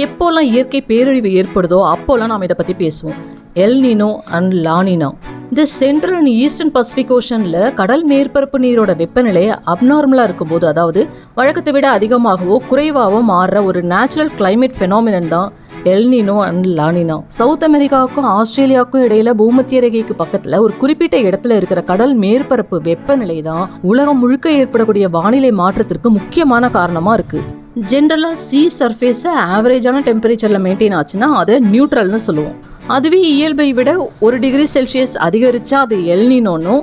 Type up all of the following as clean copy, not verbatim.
எப்போல்லாம் இயற்கை பேரழிவு ஏற்படுதோ அப்போல்லாம் நாம் இதை பற்றி பேசுவோம். எல் நீனோ அண்ட் லா நீனா. இந்த சென்ட்ரல் அண்ட் ஈஸ்டர்ன் பசிபிக் ஓஷனில் கடல் மேற்பரப்பு நீரோட வெப்பநிலை அப்நார்மலாக இருக்கும்போது, அதாவது வழக்கத்தை விட அதிகமாகவோ குறைவாகவோ மாறுற ஒரு நேச்சுரல் கிளைமேட் ஃபெனாமினன் தான் L Niño and law Neena. South அமெரிக்காவுக்கும் ஆஸ்திரேலியாவுக்கும் இடையில பூமத்திய ரேகைக்கு பக்கத்தில் ஒரு குறிப்பிட்ட இடத்துல இருக்கிற கடல் மேற்பரப்பு வெப்பநிலை தான் உலகம் முழுக்க ஏற்படக்கூடிய வானிலை மாற்றத்திற்கு முக்கியமான காரணமாக இருக்கு. ஜென்ரலாக சி சர்ஃபேஸை ஆவரேஜான டெம்பரேச்சரில் மெயின்டைன் ஆச்சுன்னா அதை நியூட்ரல்னு சொல்லுவோம். அதுவே இயல்பை விட 1 டிகிரி செல்சியஸ் அதிகரிச்சா அது எல் நீனோன்னு,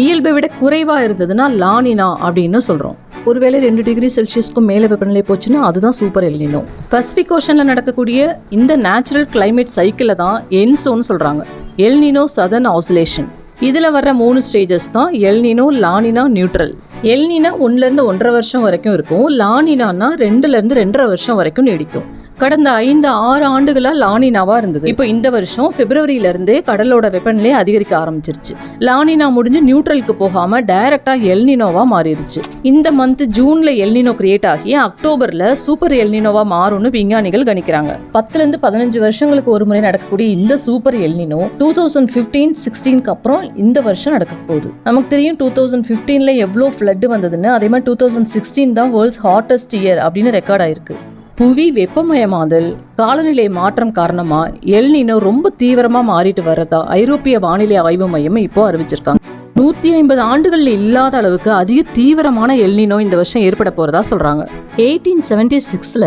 இயல்பை விட குறைவாக இருந்ததுன்னா லா நீனா அப்படின்னு சொல்கிறோம். ஒருவேளை 2 டிகிரி செல்சியஸ்க்கும் மேலே வெப்பநிலை போச்சுன்னா அதுதான் சூப்பர் எல் நீனோ. பசிபிக் ஓஷனில் நடக்கக்கூடிய இந்த நேச்சுரல் கிளைமேட் சைக்கிளை தான் என்சோன்னு சொல்கிறாங்க. L Niño southern oscillation. இதில் வர்ற 3 ஸ்டேஜஸ் தான் எல் நீனோ, லா நீனா, நியூட்ரல். எல் நீனா 1-1.5 வருஷம் வரைக்கும் இருக்கும். லா நீனான்னா 2-2.5 வருஷம் வரைக்கும் நீடிக்கும். கடந்த 5-6 ஆண்டுகளா லா நீனாவா இருந்தது. இப்போ இந்த வருஷம் பிப்ரவரியில இருந்தே கடலோட வெப்பநிலை அதிகரிக்க ஆரம்பிச்சிருச்சு. லா நீனா முடிஞ்சு நியூட்ரலுக்கு போகாம டைரக்டா எல் நீனோவா மாறிடுச்சு. இந்த மந்த் ஜூன்ல எல் நீனோ கிரியேட் ஆகி அக்டோபர்ல சூப்பர் எல் நீனோவா மாறும்னு விஞ்ஞானிகள் கணிக்கிறாங்க. 10-15 வருஷங்களுக்கு ஒரு முறை நடக்கக்கூடிய இந்த சூப்பர் எல் நீனோ 2015-16க்கு அப்புறம் இந்த வருஷம் நடக்க போகுது. நமக்கு தெரியும் 2015ல எவ்வளோ ஃப்ளட் வந்ததுன்னு. அதே மாதிரி 2016 தான் வேர்ல்ட்ஸ் ஹாட்டஸ்ட் இயர் அப்படின்னு ரெக்கார்ட் ஆயிருக்கு. புவி வெப்பமயமாதல், காலநிலை மாற்றம் காரணமா எல் நீனோ ரொம்ப தீவிரமா மாறிட்டு வர்றதா ஐரோப்பிய வானிலை ஆய்வு மையம் இப்போ அறிவிச்சிருக்காங்க. 150 ஆண்டுகள்ல இல்லாத அளவுக்கு அதிக தீவிரமான எல் நீனோ இந்த வருஷம் ஏற்பட போறதா சொல்றாங்க. 1876ல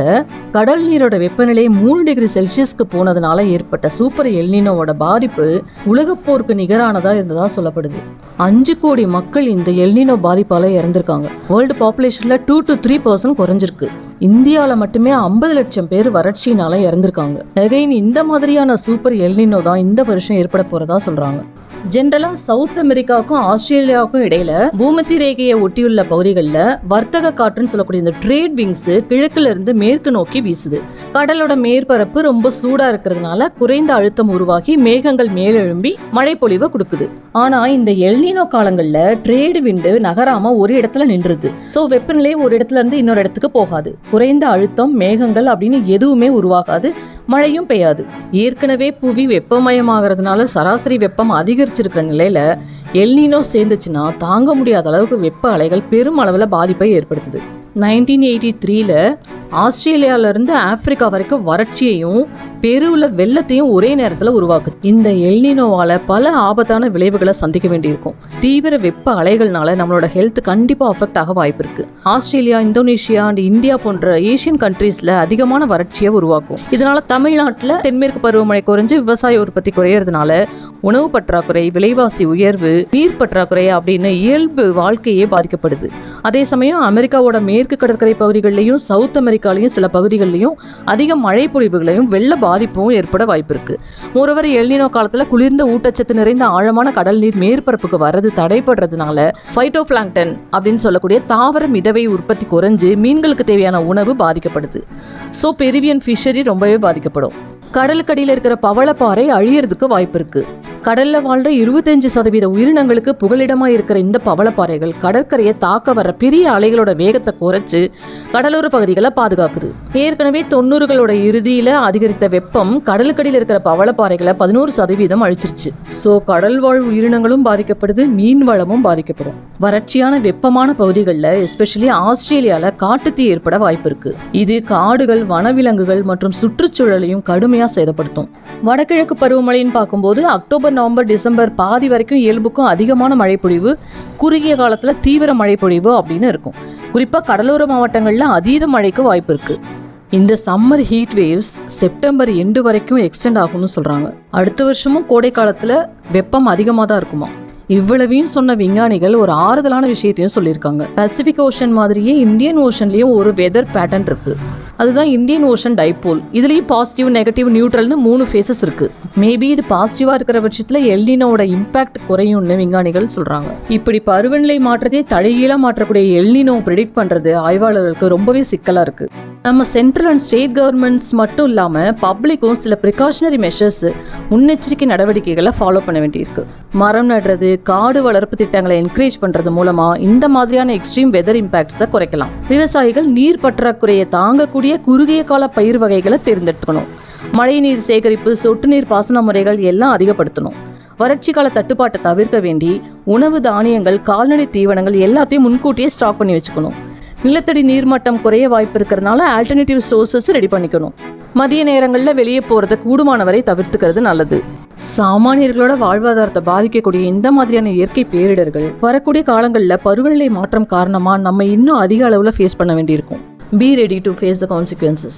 கடல் நீரோட வெப்பநிலை 3 டிகிரி செல்சியஸ்க்கு போனதுனால ஏற்பட்ட சூப்பர் எல் நீனோவோட பாதிப்பு உலகப்போருக்கு நிகரானதா இருந்ததா சொல்லப்படுது. 5 கோடி மக்கள் இந்த எல் நீனோ பாதிப்பால இறந்திருக்காங்க. வேர்ல்டு பாப்புலேஷன்ல 2-3% குறைஞ்சிருக்கு. இந்தியாவில் மட்டுமே 50 லட்சம் பேர் வறட்சியினால இறந்திருக்காங்க. அகைன் இந்த மாதிரியான சூப்பர் எல் நீனோ தான் இந்த வருஷம் ஏற்பட போறதா சொல்றாங்க. ஜென்ரலா சவுத் அமெரிக்காவுக்கும் ஆஸ்திரேலியாவுக்கும் இடையில பூமத்திய ரேகையை ஒட்டியுள்ள பகுதிகளில் வர்த்தக காற்றுன்னு சொல்லக்கூடிய இந்த ட்ரேட் விங்ஸ் கிழக்குல இருந்து மேற்கு நோக்கி வீசுது. கடலோட மேற்பரப்பு ரொம்ப சூடா இருக்கிறதுனால குறைந்த அழுத்தம் உருவாகி மேகங்கள் மேலெழும்பி மழை பொழிவை கொடுக்குது. ஆனா இந்த எல் நீனோ காலங்கள்ல ட்ரேட் விண்டு நகராம ஒரு இடத்துல நின்றுது. சோ வெப்பநிலை ஒரு இடத்துல இருந்து இன்னொரு இடத்துக்கு போகாது. குறைந்த அழுத்தம், மேகங்கள் அப்படின்னு எதுவுமே உருவாகாது. மழையும் பெய்யாது. ஏற்கனவே புவி வெப்பமயமாகிறதுனால சராசரி வெப்பம் அதிகரிச்சிருக்கிற நிலையில எல் நீனோ சேர்ந்துச்சுன்னா தாங்க முடியாத அளவுக்கு வெப்ப அலைகள் பெரும் அளவில் பாதிப்பை ஏற்படுத்துது. 1983ல ஆஸ்திரேலியால இருந்து ஆப்பிரிக்கா வரைக்கும் வறட்சியையும் பெருவுல வெள்ளத்தையும் ஒரே நேரத்துல உருவாக்குது. இந்த எல் நீனோவால பல ஆபத்தான விளைவுகளை சந்திக்க வேண்டியிருக்கும். தீவிர வெப்ப அலைகள்னால நம்மளோட ஹெல்த் கண்டிப்பா அஃபெக்ட் ஆக வாய்ப்பு இருக்கு. ஆஸ்திரேலியா, இந்தோனேஷியா அண்ட் இந்தியா போன்ற ஏசியன் கண்ட்ரீஸ்ல அதிகமான வறட்சியை உருவாக்கும். இதனால தமிழ்நாட்டுல தென்மேற்கு பருவமழை குறைஞ்சு விவசாய உற்பத்தி குறையறதுனால உணவு பற்றாக்குறை, விலைவாசி உயர்வு, நீர் பற்றாக்குறை அப்படின்னு இயல்பு வாழ்க்கையே பாதிக்கப்படுது. அதே சமயம் அமெரிக்காவோட மேற்கு கடற்கரை பகுதிகளிலையும் சவுத் அமெரிக்காலையும் சில பகுதிகளிலையும் அதிக மழை பொழிவுகளையும் வெள்ள பாதிப்பும் ஏற்பட வாய்ப்பு இருக்கு. மோரோவர் எல் நீனோ காலத்துல குளிர்ந்த ஊட்டச்சத்து நிறைந்த ஆழமான கடல் நீர் மேற்பரப்புக்கு வர்றது தடைப்படுறதுனால ஃபைட்டோபிளாங்டன் அப்படின்னு சொல்லக்கூடிய தாவர மிதவை உற்பத்தி குறைஞ்சு மீன்களுக்கு தேவையான உணவு பாதிக்கப்படுது. ஸோ பெரிவியன் ஃபிஷரி ரொம்பவே பாதிக்கப்படும். கடலுக்கடியில் இருக்கிற பவளப்பாறை அழியறதுக்கு வாய்ப்பு இருக்கு. கடல்ல வாழ்ற 25% உயிரினங்களுக்கு புகலிடமா இருக்கிற இந்த பவளப்பாறைகள் கடற்கரையை தாக்க வர்ற பெரிய அலைகளோட வேகத்தை குறைச்சு கடலோர பகுதிகளை பாதுகாக்குது. ஏற்கனவே 90களோட இறுதியில அதிகரித்த வெப்பம் கடலுக்கடியில் இருக்கிற பவளப்பாறைகளை 11% அழிச்சிருச்சு. ஸோ கடல் வாழ் உயிரினங்களும் பாதிக்கப்படுது, மீன் வளமும் பாதிக்கப்படும். வறட்சியான வெப்பமான பகுதிகளில் எஸ்பெஷலி ஆஸ்திரேலியால காட்டுத்தீ ஏற்பட வாய்ப்பு இருக்கு. இது காடுகள், வனவிலங்குகள் மற்றும் சுற்றுச்சூழலையும் கடுமையா சேதப்படுத்தும். வடகிழக்கு பருவமழைன்னு பார்க்கும்போது அக்டோபர், நவம்பர், டிசம்பர் பாதி வரைக்கும் இயல்புக்கும் அதிகமான மழைப்பொழிவு, குறுகிய காலத்துல தீவிர மழைப்பொழிவு அப்படின்னு இருக்கும். குறிப்பா கடலோர மாவட்டங்கள்ல அதீத மழைக்கு வாய்ப்பு இருக்கு. இந்த summer heat waves September end வரைக்கும் எக்ஸ்டெண்ட் ஆகும்னு சொல்றாங்க. அடுத்த வருஷமும் கோடை காலத்துல வெப்பம் அதிகமாக தான் இருக்குமா. இவ்வளவையும் சொன்ன விஞ்ஞானிகள் ஒரு ஆறுதலான விஷயத்தையும் சொல்லியிருக்காங்க. பசிபிக் ஓஷன் மாதிரியே இந்தியன் ஓஷன்லயும் ஒரு வெதர் பேட்டர்ன் இருக்கு. அதுதான் இந்தியன் ஓஷன் டைபோல். இதுலயும் பாசிட்டிவ், நெகட்டிவ், நியூட்ரல்னு 3 ஃபேஸஸ் இருக்கு. மேபி இது பாசிட்டிவா இருக்கிற பட்சத்துல எல் நீனோவோட இம்பாக்ட் குறையும்னு விஞ்ஞானிகள் சொல்றாங்க. இப்படி பருவநிலை மாற்றத்தை தலைகீழா மாற்றக்கூடிய எல் நீனோ ப்ரெடிக்ட் பண்றது ஆய்வாளர்களுக்கு ரொம்பவே சிக்கலா இருக்கு. நம்ம சென்ட்ரல் அண்ட் ஸ்டேட் கவர்மெண்ட்ஸ் மட்டும் இல்லாமல் பப்ளிக்கும் சில ப்ரிகாஷனரி மெஷர்ஸ், முன்னெச்சரிக்கை நடவடிக்கைகளை ஃபாலோ பண்ண வேண்டியிருக்கு. மரம் நடுறது, காடு வளர்ப்பு திட்டங்களை என்கரேஜ் பண்ணுறது மூலமாக இந்த மாதிரியான எக்ஸ்ட்ரீம் வெதர் இம்பாக்ட்ஸை குறைக்கலாம். விவசாயிகள் நீர் பற்றாக்குறையை தாங்கக்கூடிய வளரக்கூடிய குறுகிய கால பயிர் வகைகளை தேர்ந்தெடுக்கணும். மழைநீர் சேகரிப்பு, சொட்டு நீர் பாசன முறைகள் எல்லாம் அதிகப்படுத்தணும். வறட்சி கால தட்டுப்பாட்டை தவிர்க்க வேண்டி உணவு தானியங்கள், கால்நடை தீவனங்கள் எல்லாத்தையும் முன்கூட்டியே ஸ்டாக் பண்ணி வச்சுக்கணும். நிலத்தடி நீர்மட்டம் குறைய வாய்ப்பு இருக்கிறதுனால ஆல்டர்னேட்டிவ் சோர்சஸ் ரெடி பண்ணிக்கணும். மதிய நேரங்களில் வெளியே போகிறத கூடுமானவரை தவிர்த்துக்கிறது நல்லது. சாமானியர்களோட வாழ்வாதாரத்தை பாதிக்கக்கூடிய இந்த மாதிரியான இயற்கை பேரிடர்கள் வரக்கூடிய காலங்களில் பருவநிலை மாற்றம் காரணமாக நம்ம இன்னும் அதிக அளவில் ஃபேஸ் பண்ண வேண்டியிருக்கும். Be ready to face the consequences.